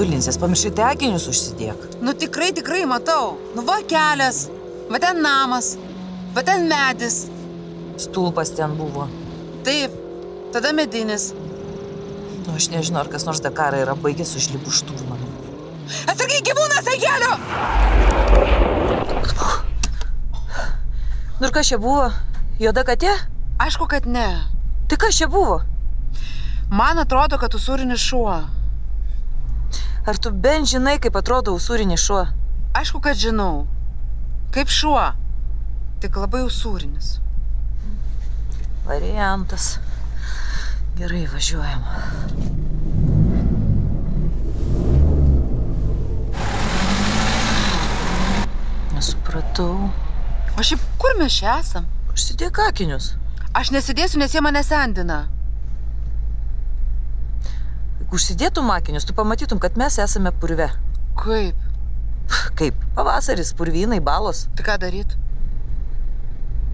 tulinsies, pamiršai akinius užsidėk. Nu tikrai matau. Nu va kelias, va ten namas, va ten medis. Stulpas ten buvo. Taip, tada medinis. Nu, aš nežinau, ar kas nors Dakarą yra baigęs užlipų šturmanų. Atsargiai gyvūnas ant kelio! Nu ir kas čia buvo? Juoda katė? Aišku, kad ne. Tai kas čia buvo? Man atrodo, kad usūrinis šuo. Ar tu bent žinai, kaip atrodo usūrinis šuo? Aišku, kad žinau. Kaip šuo. Tik labai usūrinis. Variantas. Gerai, važiuojam. Nesupratau. O šiaip, kur mes čia esam? Užsidėk akinius. Aš nesidėsiu, nes jie mane sendina. Jeigu užsidėtum akinius, tu pamatytum, kad mes esame purve. Kaip? Kaip? Pavasaris, purvynai, balos. Tai ką daryt?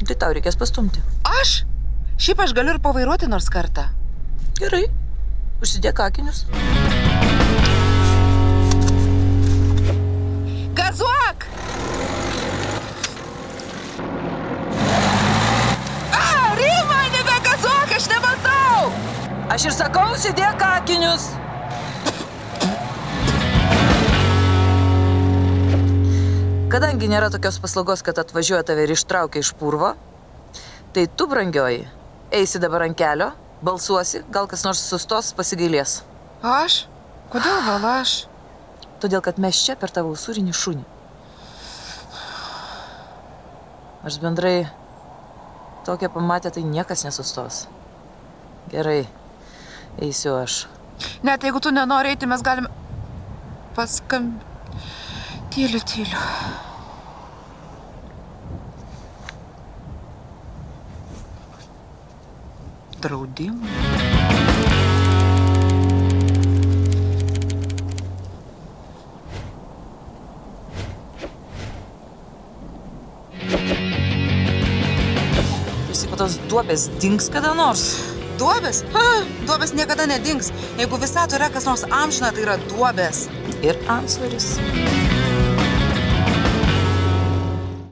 Tai tau reikės pastumti. Aš? Šiaip aš galiu ir pavairuoti nors kartą. Gerai. Užsidėk akinius. Gazuok! Rima, nebegazuok, aš nematau! Aš ir sakau, užsidėk akinius. Kadangi nėra tokios paslaugos, kad atvažiuoja tave ir ištraukia iš purvo, tai tu, brangioji, eisi dabar ant kelio, balsuosi, gal kas nors sustos, pasigailės. Aš? Kodėl gal aš? Todėl, kad mes čia per tavo usūrinį šunį. Aš bendrai tokią pamatę, tai niekas nesustos. Gerai, eisiu aš. Net jeigu tu nenori eiti, mes galime paskambinti. Tyliu. Draudimai. Visi po tos duobės dings kada nors. Duobės? Duobės niekada nedings. Jeigu visatoje yra kas nors amžina, tai yra duobės. Ir antsvoris.